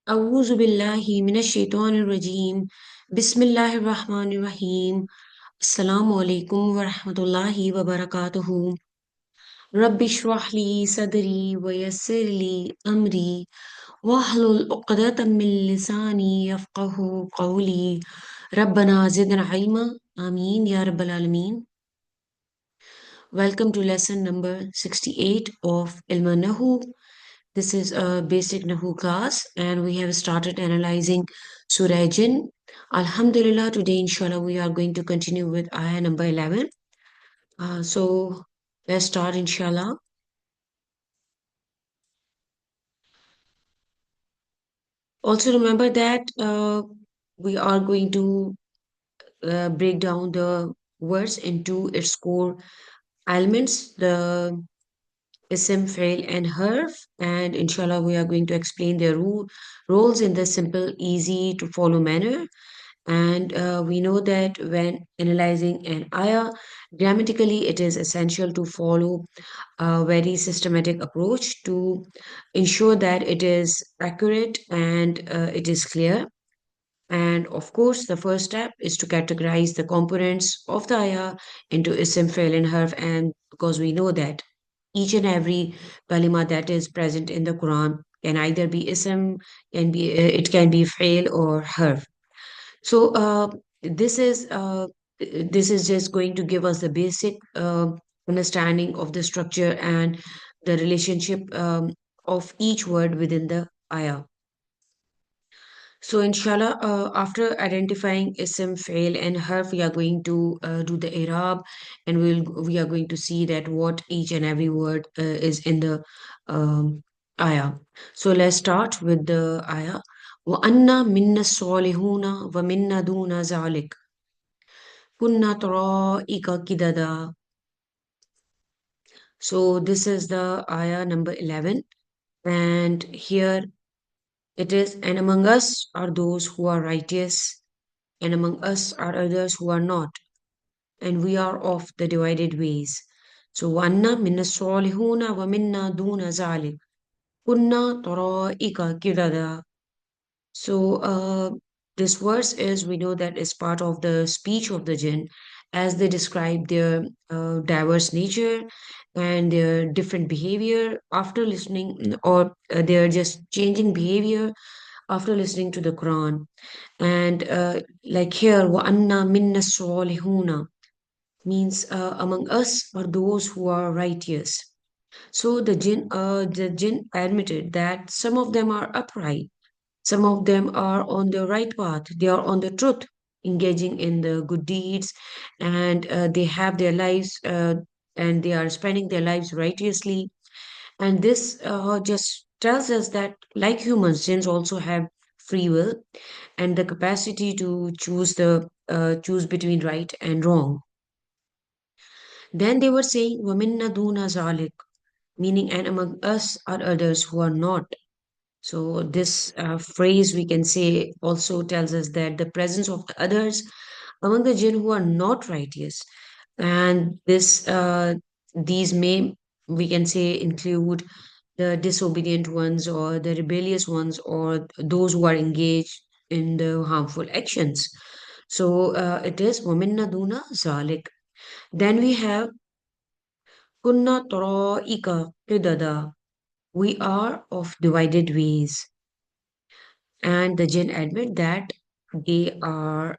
أعوذ بالله من الشيطان الرجيم بسم الله الرحمن الرحيم السلام عليكم ورحمة الله وبركاته رب اشرح لي صدري ويسر لي أمري واحلل عقدة من لساني يفقه قولي ربنا زدنا علما آمين يا رب العالمين. Welcome to lesson number 68 of Ilma Nahu. This is a basic Nahu class, and we have started analyzing Surah Jinn. Alhamdulillah, today, inshallah, we are going to continue with ayah number 11. So, let's start, inshallah. Also, remember that we are going to break down the words into its core elements, the Ism, Fail, and Harf. And inshallah, we are going to explain their roles in the simple, easy to follow manner. And we know that when analyzing an ayah, grammatically, it is essential to follow a very systematic approach to ensure that it is accurate and it is clear. And of course, the first step is to categorize the components of the ayah into ism, fail, and harf. And because we know that each and every kalima that is present in the Quran can either be ism, can be it can be fail or harf. So this is just going to give us the basic understanding of the structure and the relationship of each word within the ayah. So inshallah, after identifying ism, fail, and harf, we are going to do the i'rab, and we are going to see that what each and every word is in the ayah. So let's start with the ayah. وَأَنَّا مِنَّا الصَّالِحُونَ وَمِنَّا دُونَ ذَلِكَ كُنَّا طَرَائِقَ قِدَدًا. So this is the ayah number 11, and here it is, and among us are those who are righteous, and among us are others who are not, and we are of the divided ways. So, وَأَنَّا مِنَّا الصَّالِحُونَ وَمِنَّا دُونَ ذَلِكَ كُنَّا طَرَائِقَ قِدَدًا. So, this verse is, we know that is part of the speech of the jinn as they describe their diverse nature and their different behavior after listening, or they're just changing behavior after listening to the Quran. And like here, وَأَنَّا مِنَّا الصَّالِحُونَ means among us are those who are righteous. So the jinn admitted that some of them are upright, some of them are on the right path, they are on the truth, engaging in the good deeds, and they have their lives, and they are spending their lives righteously. And this just tells us that, like humans, jinns also have free will and the capacity to choose between right and wrong. Then they were saying, "Waminna duna zalik," meaning, and among us are others who are not. So this phrase we can say also tells us that the presence of the others among the jinn who are not righteous, and these may, we can say, include the disobedient ones or the rebellious ones or those who are engaged in the harmful actions. So it is وَمِنَّ دُونَ ذَلِكَ. Then we have كُنَّا طَرَائِقَ قِدَدًا. We are of divided ways. And the jinn admit that they are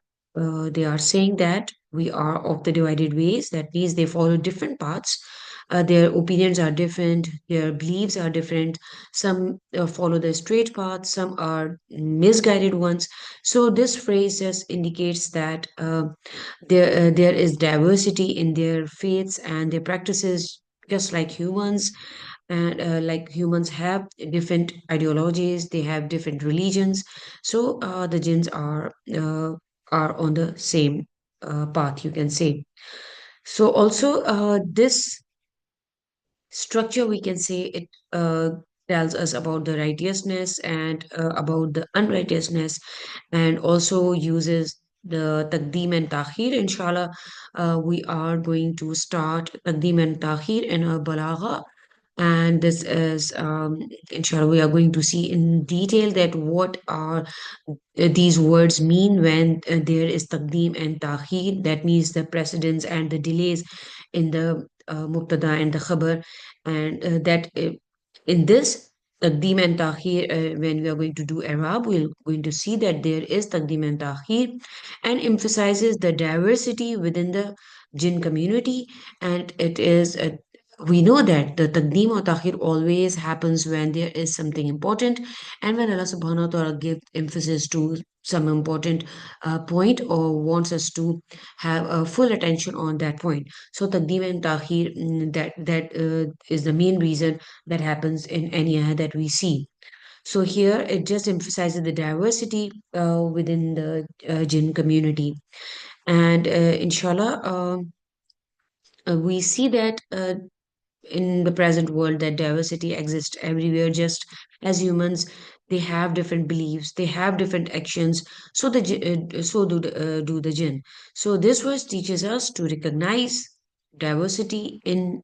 saying that we are of the divided ways. That means they follow different paths. Their opinions are different, their beliefs are different. Some follow the straight path, some are misguided ones. So this phrase just indicates that there is diversity in their faiths and their practices, just like humans. And like humans have different ideologies, they have different religions. So the jinns are on the same path, you can say. So also this structure, we can say, it tells us about the righteousness and about the unrighteousness, and also uses the taqdeem and takhir. Inshallah, we are going to start taqdeem and takhir in a balagha. And this is, inshallah, we are going to see in detail that what are these words mean when there is taqdeem and ta'khir. That means the precedence and the delays in the mubtada and the khabar. And that in this taqdeem and ta'khir, when we are going to do Arab, we're going to see that there is taqdeem and ta'khir, and emphasizes the diversity within the jinn community. And it is a, we know that the taqdeem or ta'khir always happens when there is something important, and when Allah subhanahu wa ta'ala gives emphasis to some important point, or wants us to have a full attention on that point. So taqdeem and ta'khir, that is the main reason that happens in any ayah that we see. So here it just emphasizes the diversity within the jinn community. And inshallah, we see that in the present world that diversity exists everywhere, just as humans, they have different beliefs, they have different actions. So do the jinn. So this verse teaches us to recognize diversity in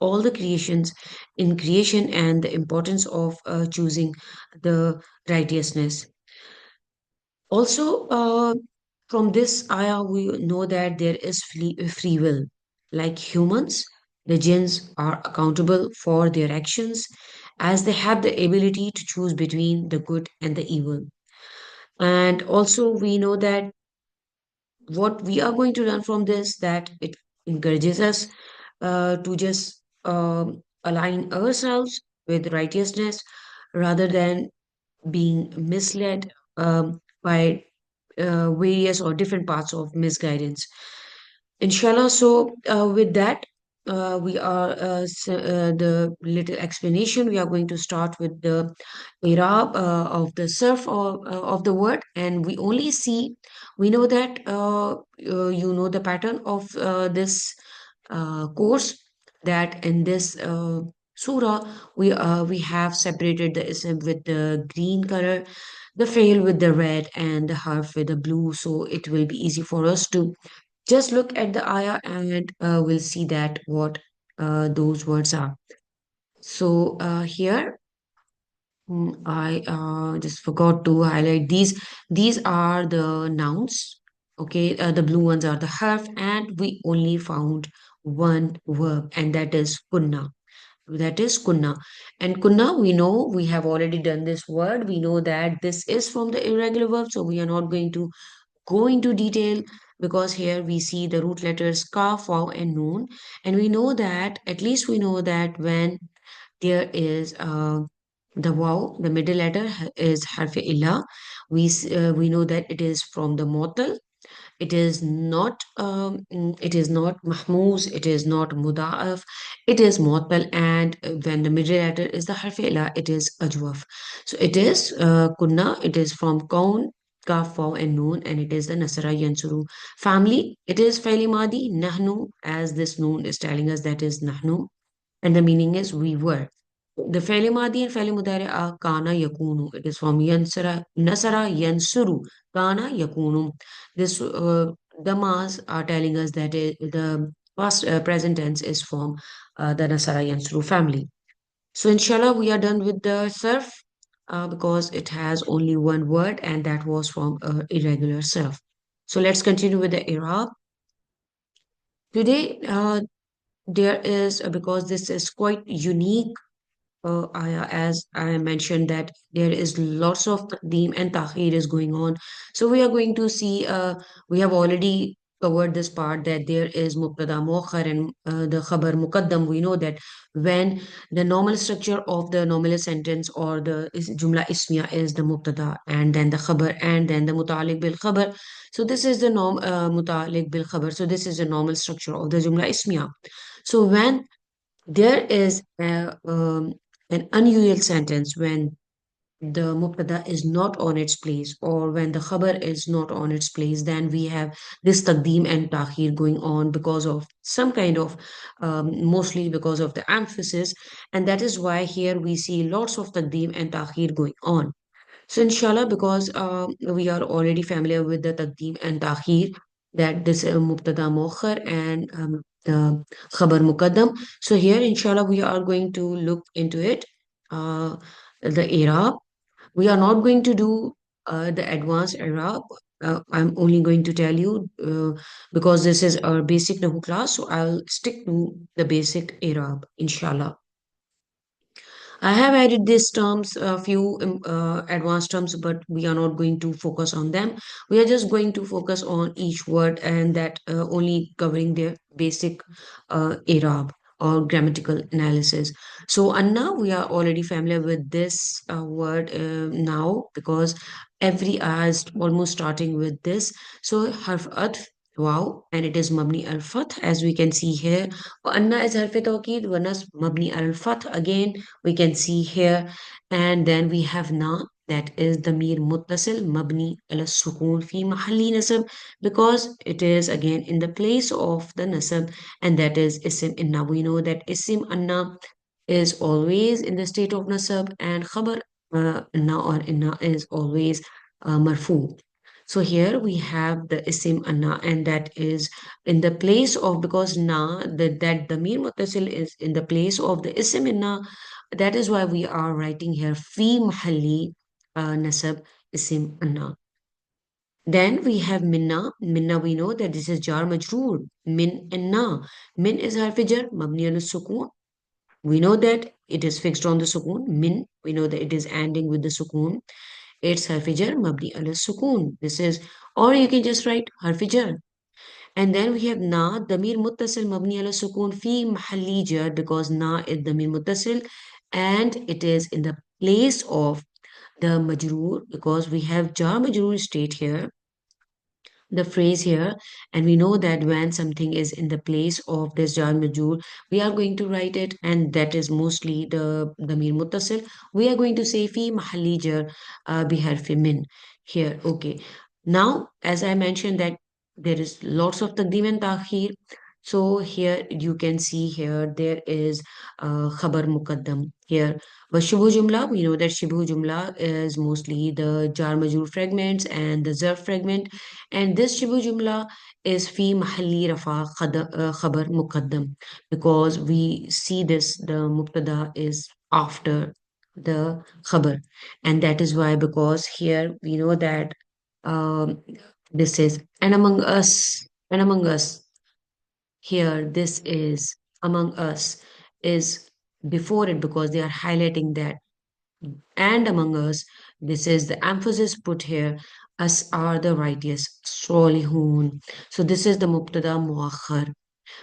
all the creations, in creation, and the importance of choosing the righteousness. Also, from this ayah, we know that there is free will. Like humans, the jinns are accountable for their actions, as they have the ability to choose between the good and the evil. And also, we know that what we are going to learn from this, that it encourages us to just align ourselves with righteousness rather than being misled by various or different parts of misguidance. Inshallah. So, with that, the little explanation. We are going to start with the Irab of the surf of the word, and we only see, we know that you know the pattern of this course, that in this surah we have separated the ism with the green color, the fail with the red, and the harf with the blue. So it will be easy for us to just look at the ayah, and we'll see that what those words are. So here, I just forgot to highlight these. These are the nouns. Okay, the blue ones are the harf, and we only found one verb, and that is kunna. That is kunna. And kunna, we know we have already done this word. We know that this is from the irregular verb, so we are not going to go into detail, because here we see the root letters kaf, waw, and noon. And we know that, at least we know that when there is the waw, the middle letter is harf illa. We know that it is from the motal. It is not mahmuz, it is not muda'af, it is mu'tal. And when the middle letter is the harf ila, it is ajwaf. So it is kunna, it is from kaun, kaf, waw, and noon, and it is the nasara yansuru family. It is faili madi, nahnu, as this noon is telling us, that is nahnu, and the meaning is we were. The Feli Madi and Feli Mudari are Kana Yakunu. It is from Yansara, Nasara Yansuru, Kana Yakunu. This the Mas are telling us that the past present tense is from the Nasara Yansuru family. So inshallah, we are done with the surf because it has only one word, and that was from irregular surf. So let's continue with the Iraq. Today, there is, because this is quite unique ayah, as I mentioned, that there is lots of taqdeem and ta'khir is going on. So we are going to see, we have already covered this part, that there is mubtada muakhar and the khabar muqaddam. We know that when the normal structure of the nominal sentence or the jumla ismiya is the mubtada and then the khabar and then the muta'alliq bil khabar. So this is the muta'alliq bil khabar. So this is the normal structure of the jumla ismiya. So when there is an unusual sentence, when the mubtada is not on its place or when the khabar is not on its place, then we have this taqdeem and ta'khir going on because of some kind of, mostly because of the emphasis. And that is why here we see lots of taqdeem and ta'khir going on. So inshallah, because we are already familiar with the taqdeem and ta'khir, that this mubtada muakhar and the khabar muqaddam. So here, inshallah, we are going to look into it. The Arab. We are not going to do the advanced Arab. I'm only going to tell you because this is our basic Nahu class. So I'll stick to the basic Arab, inshallah. I have added these terms, a few advanced terms, but we are not going to focus on them. We are just going to focus on each word and that only covering their basic Arab or grammatical analysis. So, Anna, we are already familiar with this word now because every ayah is almost starting with this. So, harf atf, wow, and it is mabni al fath as we can see here. Anna is harf tawkid, wanas mabni al fath again we can see here. And then we have na, that is the mir muttasil mabni ala sukun fi mahalli nasab, because it is again in the place of the nasab, and that is isim inna. We know that isim anna is always in the state of nasab, and khabar anna or inna is always marfu. So here we have the isim anna, and that is in the place of, because na, that the damir muttasil is in the place of the isim inna. That is why we are writing here fi mahalli nasab isim anna. Then we have minna. Minna, we know that this is jar majroor. Min and na. Min is harf jar mabni al sukun. We know that it is fixed on the sukun. Min, we know that it is ending with the sukun. It's harf jar mabni al sukun. This is, or you can just write harf jar. And then we have na, damir muttasil mabni ala sukun fi mahalli jar, because na is damir muttasil and it is in the place of the majroor, because we have jar majroor state here, the phrase here, and we know that when something is in the place of this jar majroor, we are going to write it, and that is mostly the damir muttasil. We are going to say fi mahalli jar biharfi min here. Okay. Now, as I mentioned that there is lots of taqdeem and ta'khir. So here you can see here there is khabar muqaddam here. But shibhu jumla, we know that shibhu jumla is mostly the jar majroor fragments and the zarf fragment, and this shibu jumla is fi mahalli rafa khabar muqaddam, because we see this, the mubtada is after the khabar, and that is why, because here we know that um, this is and among us here, this is among us is before it, because they are highlighting that and among us. This is the emphasis put here. Us are the righteous, solihun. So this is the mubtada muakhar.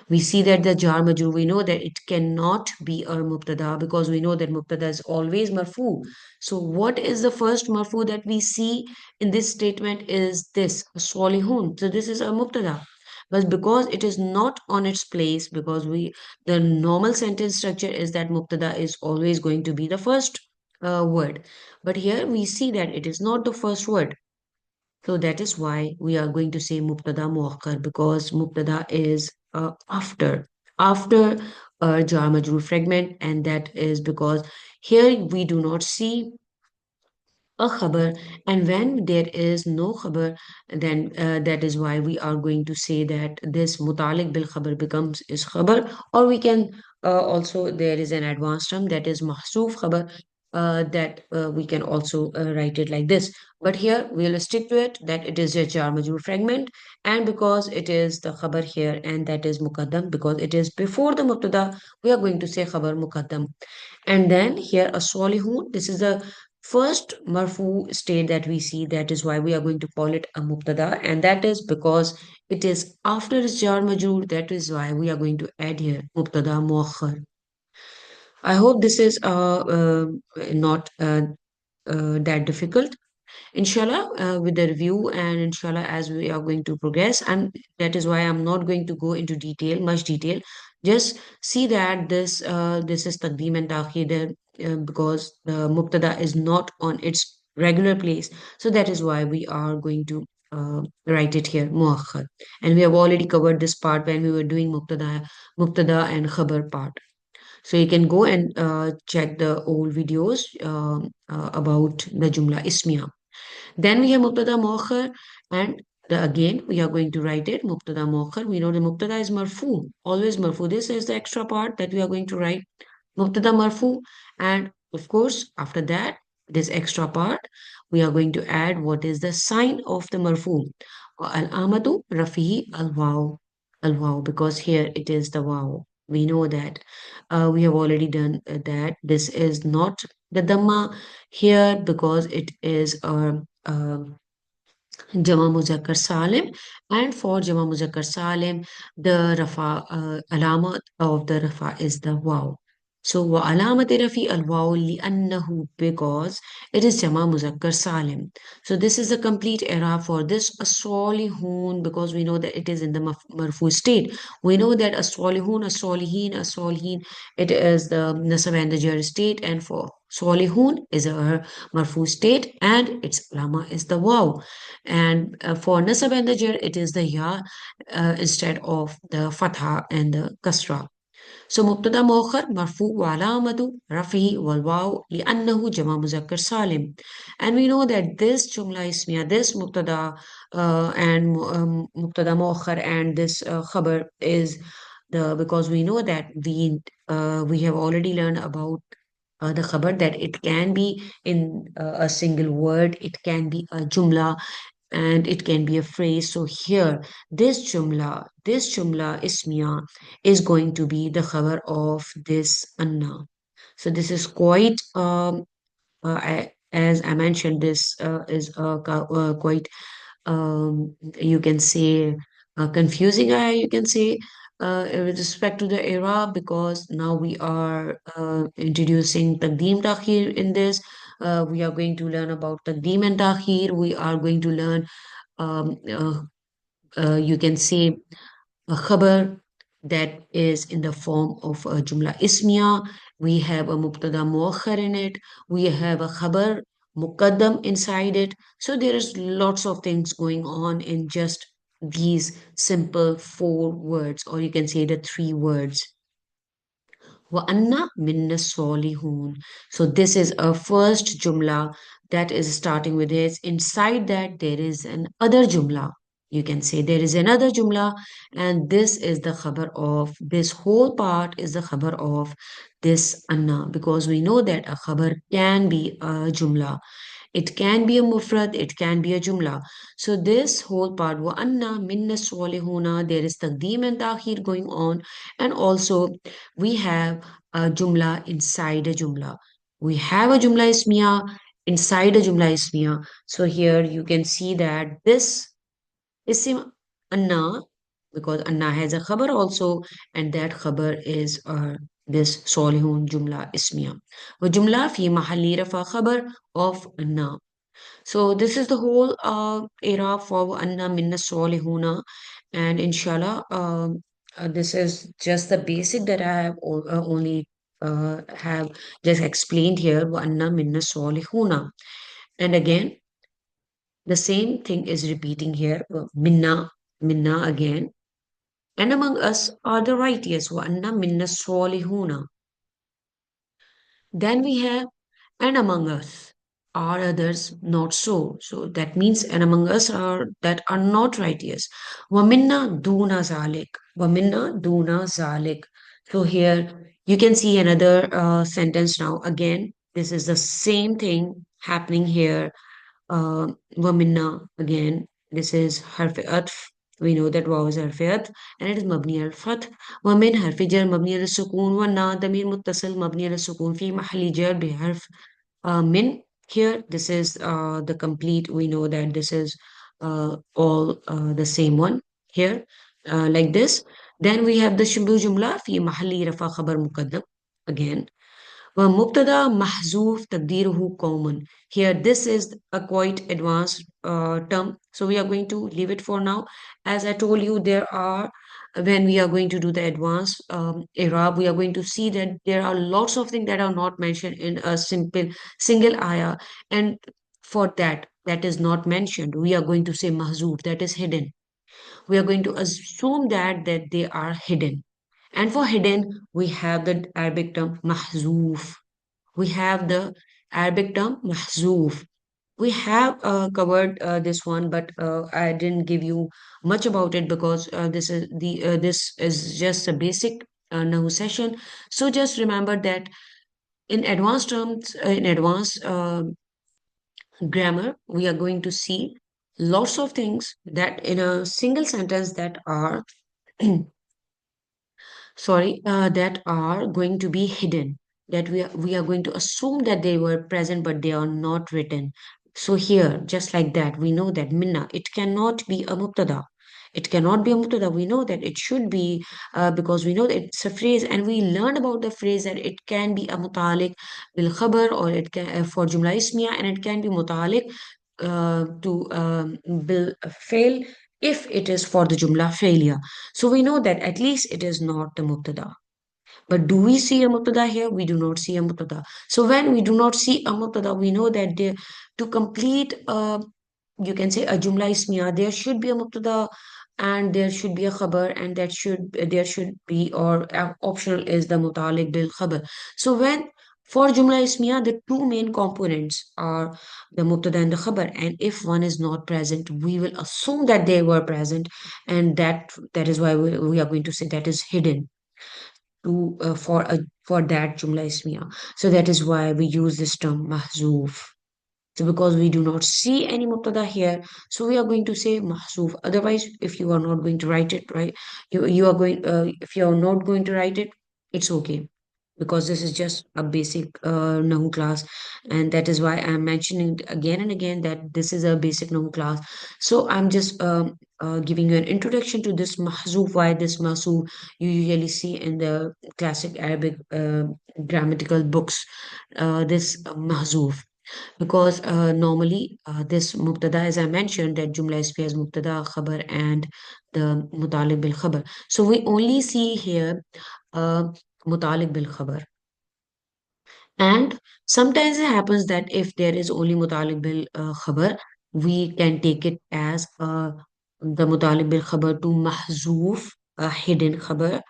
We see that the jar majrur, we know that it cannot be a mubtada, because we know that mubtada is always marfu. So what is the first marfu that we see in this statement is this, solihun. So this is a mubtada. But because it is not on its place, because the normal sentence structure is that mubtada is always going to be the first word. But here we see that it is not the first word. So that is why we are going to say mubtada muakkar, because mubtada is after a jar majroor fragment, and that is because here we do not see a khabar, and when there is no khabar, then that is why we are going to say that this mutalik bil khabar becomes is khabar, or we can also, there is an advanced term that is mahsuf khabar, that we can also write it like this. But here we'll stick to it that it is a jar majroor fragment, and because it is the khabar here, and that is muqaddam, because it is before the mubtada, we are going to say khabar muqaddam. And then here a solihun, this is the first marfu state that we see. That is why we are going to call it a mubtada, and that is because it is after its jar majroor. That is why we are going to add here mubtada muakhar. I hope this is not that difficult. Inshallah, with the review, and inshallah, as we are going to progress, and that is why I'm not going to go into much detail. Just see that this is taqdeem and ta'khir there, because the mubtada is not on its regular place. So that is why we are going to write it here muakhar. And we have already covered this part when we were doing mubtada and khabar part. So you can go and check the old videos about the Jumla Ismiya. Then we have Mubtada Muakhar, and Again, we are going to write it Mubtada Muakhar. We know the Mubtada is marfu, always marfu. This is the extra part that we are going to write Mubtada marfu. And of course, after that, this extra part, we are going to add what is the sign of the marfu. Al amatu rafihi al waw. Al waw, because here it is the waw. We know that. We have already done that. This is not the dhamma here because it is a Jama Muzakkar Salim. And for Jama Muzakkar Salim, the Rafa alamat of the Rafa is the waw. So wa alamat rafi al waw li annahu, because it is Jama Muzakkar Salim. So this is the complete era for this as-solihun, because we know that it is in the marfu state. We know that as-solihun, as-solihin, as-solihin, it is the nasab and the jar state, and for solihun is a marfu state, and its lama is the waw. And for nasab and the jar, it is the ya instead of the fatha and the kasra. So مبتدا مؤخر مرفوع وعلامة رفعه والواو لأنه جمع مذكر سالم. And we know that this jumla ismiya, this mubtada and mubtada مؤخر and this khabar is the, because we know that we have already learned about the khabar, that it can be in a single word, it can be a jumla, and it can be a phrase. So here, this jumla ismiya is going to be the khabar of this anna. So this is quite as I mentioned, this is quite, you can say, confusing, you can say, with respect to the era, because now we are introducing Taqdeem Takhir in this. We are going to learn about Taqdeem and Takhir. We are going to learn, um, uh, you can say, a khabar that is in the form of a jumla ismiya. We have a mubtada muakhar in it. We have a khabar muqaddam inside it. So there is lots of things going on in just these simple four words, or you can say the three words. وَأَنَّا مِنَّ الصَّالِحُونَ. So this is a first jumla that is starting with this. Inside that there is an other jumla. You can say there is another jumla, and this is the khabar of, this whole part is the khabar of this anna, because we know that a khabar can be a jumla. It can be a mufrad, it can be a jumla. So this whole part, wa anna minna salihuna, there is taqdeem and ta'khir going on, and also we have a jumla inside a jumla. We have a jumla ismiya inside a jumla ismiya. So here you can see that this isim anna, because anna has a khabar also, and that khabar is this solihun jumla ismiya. Wa jumla fi mahalli rafa khabar of anna. So this is the whole era for Anna Minna Solihuna, and inshallah, this is just the basic that I have only have just explained here. Wa Anna Minna Solihuna, and again, the same thing is repeating here. Minna, Minna again, and among us are the righteous. Wa Anna Minna Solihuna. Then we have, and among us are others not so. So that means, and among us are that are not righteous. Waminna duna zalik. Waminna duna zalik. So here you can see another sentence now. Again, this is the same thing happening here. Waminna again. This is harf atf. We know that waw is harf atf, and it is mabni al fath. ومن حرف جر مبني على السكون والنا ضمير متصل مبني على السكون في محل جر بحرف min. Here this is the complete, we know that this is all the same one here, like this. Then we have the shibhu jumla في محل رفع خبر مقدم. Again, ومبتدا محذوف تقديره قوما. Here this is a quite advanced term, so we are going to leave it for now. As I told you, there are, when we are going to do the advanced era, we are going to see that there are lots of things that are not mentioned in a simple single ayah, and for that that is not mentioned, we are going to say mahzuf, that is hidden. We are going to assume that they are hidden, and for hidden we have the Arabic term mahzuf. We have the Arabic term mahzuf. We have covered this one, but I didn't give you much about it because this is just a basic Nahu session. So just remember that in advanced terms, in advanced grammar, we are going to see lots of things that in a single sentence that are that are going to be hidden, that we are going to assume that they were present but they are not written. So here, just like that, we know that minna, it cannot be a mubtada. It cannot be a mubtada. We know that it should be, because we know that it's a phrase, and we learned about the phrase that it can be a mutalik bil khabar, or it can for jumla ismiya, and it can be mutalik to bil fail if it is for the jumla failure. So we know that at least it is not the mubtada. But do we see a mubtada here? We do not see a mubtada. So when we do not see a mubtada, we know that to complete, you can say a jumla ismiya, there should be a mubtada and there should be a khabar, and there should be, or optional is the mutalik bil khabar. So when for jumla ismiya, the two main components are the mubtada and the khabar, and if one is not present, we will assume that they were present, and that is why we are going to say that is hidden to for that jumla ismiya. So that is why we use this term mahzuf. So because we do not see any mubtada here, so we are going to say mahzuf. Otherwise, if you are not going to write it, right, you are going if you are not going to write it, it's okay, because this is just a basic Nahu class, and that is why I'm mentioning it again and again that this is a basic Nahu class. So I'm just giving you an introduction to this mahzuf, why this mahzuf you usually see in the classic Arabic grammatical books, this mahzuf, because normally this mubtada, as I mentioned, that jumla is as mubtada, khabar, and the mutalik bil khabar. So we only see here uh, mutalik bil khabar. And sometimes it happens that if there is only mutalik bil khabar, we can take it as the mutalik bil khabar to mahzuf, a hidden khabar,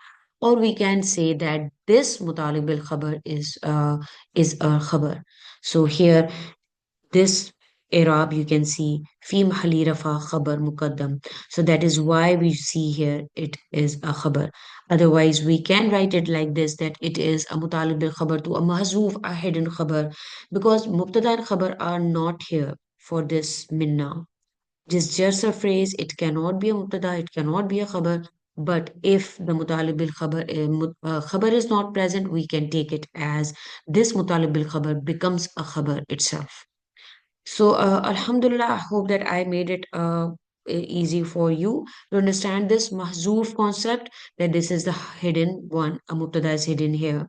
or we can say that this mutalik bil khabar is a khabar. So here this Arab, you can see fi mahali rafa khabar muqaddam. So that is why we see here it is a khabar. Otherwise, we can write it like this, that it is a mutalib bil khabar to a mahzuf, a hidden khabar, because mubtada and khabar are not here for this minna. Just a phrase. It cannot be a mubtada, it cannot be a khabar. But if the mutalib bil khabar, khabar is not present, we can take it as this mutalib bil khabar becomes a khabar itself. So, Alhamdulillah, I hope that I made it easy for you to understand this mahzoof concept, that this is the hidden one, a mubtada is hidden here,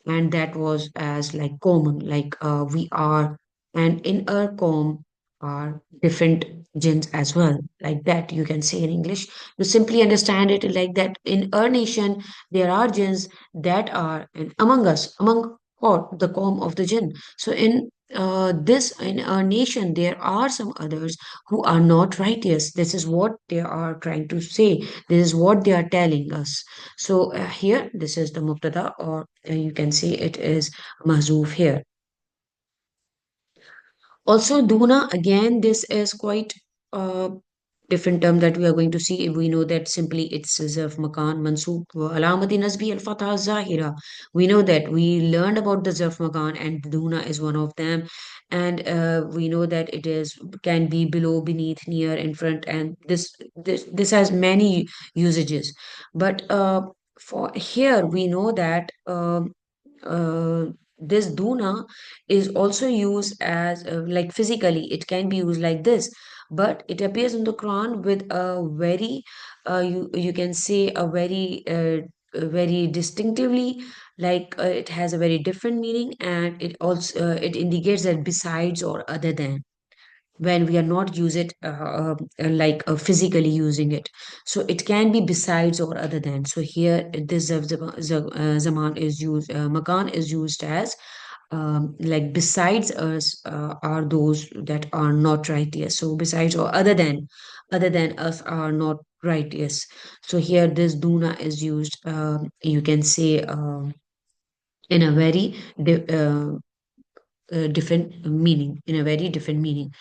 and that was as like common, like we are, and in our com are different jinns as well, like that you can say in English. To simply understand it like that, in our nation there are jinns that are, and among us, among or the com of the jinn. So in our nation there are some others who are not righteous. This is what they are trying to say, this is what they are telling us. So here, this is the mubtada, or you can say it is mahzoof here. Also, Duna, again, this is quite a different term that we are going to see. We know that simply it's zarf makan mansoob wa alamati nasbi al fatha zahira. We know that we learned about the zarf makan, and Duna is one of them. And we know that it is can be below, beneath, near, in front, and this has many usages. But for here, we know that uh, this duna is also used as like physically it can be used like this, but it appears in the Quran with a very you can say a very distinctively, like it has a very different meaning, and it also it indicates that besides or other than, when we are not use it physically using it. So it can be besides or other than. So here this zaman is used, makan is used as like besides us are those that are not righteous. So besides or other than us are not righteous. So here this duna is used, you can say in a very different meaning, in a very different meaning.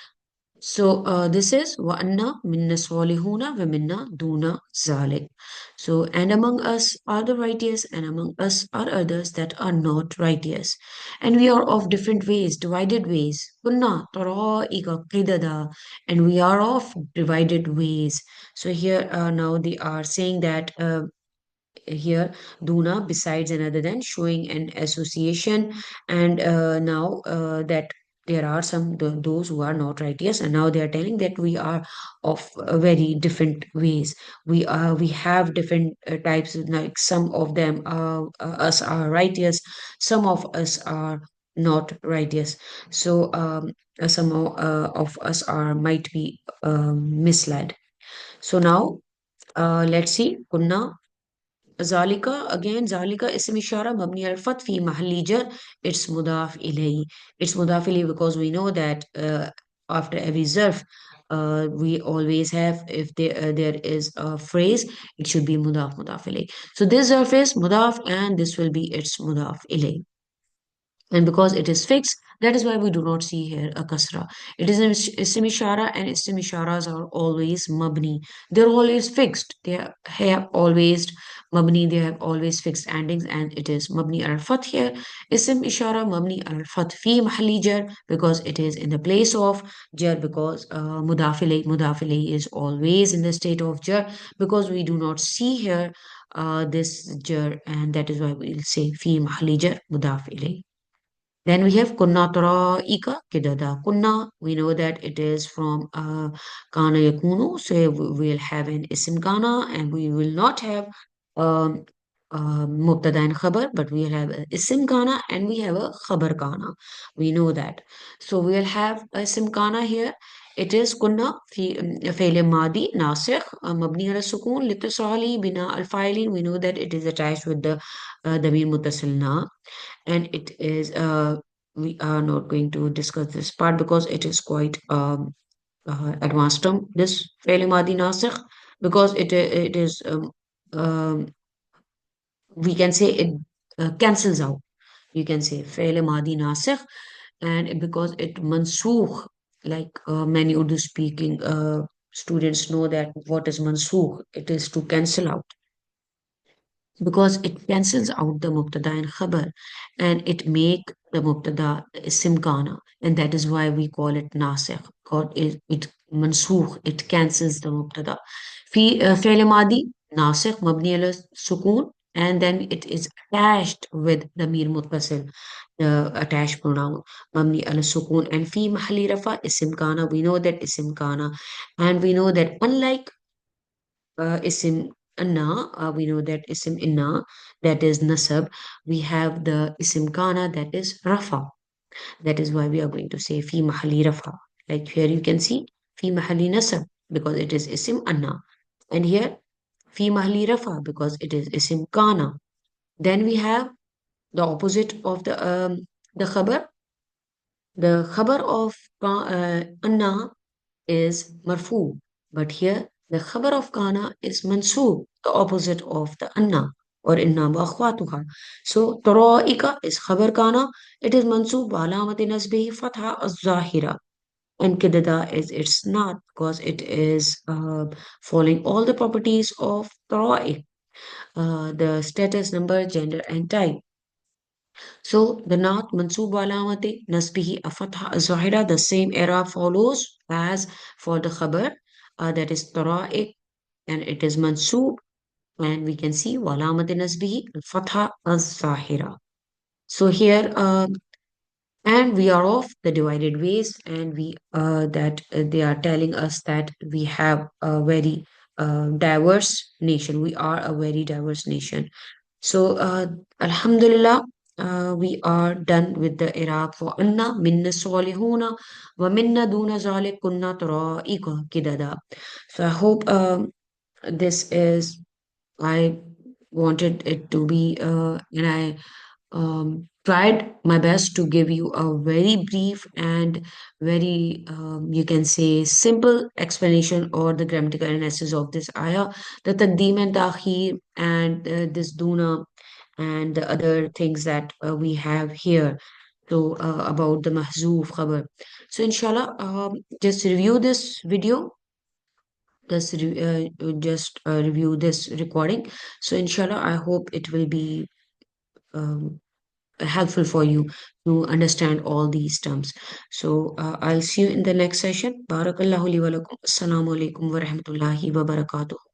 So this is وَأَنَّا مِنَّا صَالِحُونَ وَمِنَّا دُونَ ذَلِكَ. So and among us are the righteous, and among us are others that are not righteous. And we are of different ways, divided ways. كُنَّا طَرَائِقَ قِدَدًا. And we are of divided ways. So here now they are saying that here duna besides and other than, showing an association. And now that there are those who are not righteous, and now they are telling that we are of very different ways. We have different types, like some of them us are righteous, some of us are not righteous. So some of us are might be misled. So now let's see kunna. Zalika, again, Zalika ism ishara mabni al fath fi mahalli jar. It's mudaf ilayhi. It's mudaf ilayhi because we know that after every zarf, we always have, if there is a phrase, it should be mudaf ilayhi. So this zarf is mudaf, and this will be its mudaf ilayhi. And because it is fixed, that is why we do not see here a kasra. It is an ism ishara, and ism isharas are always mabni. They're always fixed. Have always mabni. They have always fixed endings, and it is mabni al fath here. Ism ishara mabni al fath fi mahalli jar, because it is in the place of jar, because mudafile is always in the state of jar, because we do not see here this jar, and that is why we will say fi mahalli jar mudafile. Then we have kunna taraika kidada. Kunna, we know that it is from kana yakunu. So we'll have an isim kana, and we will not have um, mubtada and khabar, but we'll have a isim kana and we have a khabar kana. We know that. So we'll have a isim kana here. It is kunna fi fi'l madi nasikh mabni ala sukun litasali bina al fa'ilin. We know that it is attached with the damir muttasil na, and it is we are not going to discuss this part because it is quite advanced term, this fail madi nasikh, because it is we can say it cancels out. You can say fail madi nasikh, and because it mansukh, like many Urdu speaking students know that what is mansukh. It is to cancel out, because it cancels out the mubtada and khabar, and it make the mubtada isim kana, and that is why we call it nasikh. God, it mansukh, it cancels the mubtada. Fi fi'l madi nasikh mabni ala sukun, and then it is attached with the mir muttasil, the attached pronoun mabni ala sukun, and fi mahalli rafa isim kana. We know that isim kana, and we know that unlike isim anna, we know that isim inna, that is nasab, we have the isim kana, that is rafa. That is why we are going to say fi mahali rafa. Like here you can see fi mahali nasab, because it is isim anna. And here fi mahali rafa, because it is isim kana. Then we have the opposite of the khabar. The khabar of anna is marfu, but here the khabar of kana is mansoob, the opposite of the anna or inna wa akhwatuha. So taraika is khabar kana, it is mansoob wa alamati nasbihi fatha az-zahira, and kidada is it's not, because it is following all the properties of taraik, the status, number, gender, and type. So the Naat Mansub Alamati Nasbihi Afatha Zahira, the same era follows as for the Khabar, that is Tara'iq, and it is Mansub, and we can see Walamati Nasbihi Fatha Zahira. So here, and we are of the divided ways, and we that they are telling us that we have a very diverse nation. We are a very diverse nation. So, Alhamdulillah, we are done with the Iraq for Anna, Minna Salihuna, wa Minna Duna Zalik Kunna Taraika Kidada. So, I hope this is, I wanted it to be, and I tried my best to give you a very brief and very, you can say, simple explanation or the grammatical analysis of this ayah, the taqdeem and ta'khir, and this duna and the other things that we have here. So about the mahzoof khabar. So inshallah, just review this video, just review this recording. So inshallah, I hope it will be um, helpful for you to understand all these terms. So I'll see you in the next session. Barakallahu li wa lakum. Assalamu alaikum wa rahmatullahi wa barakatuh.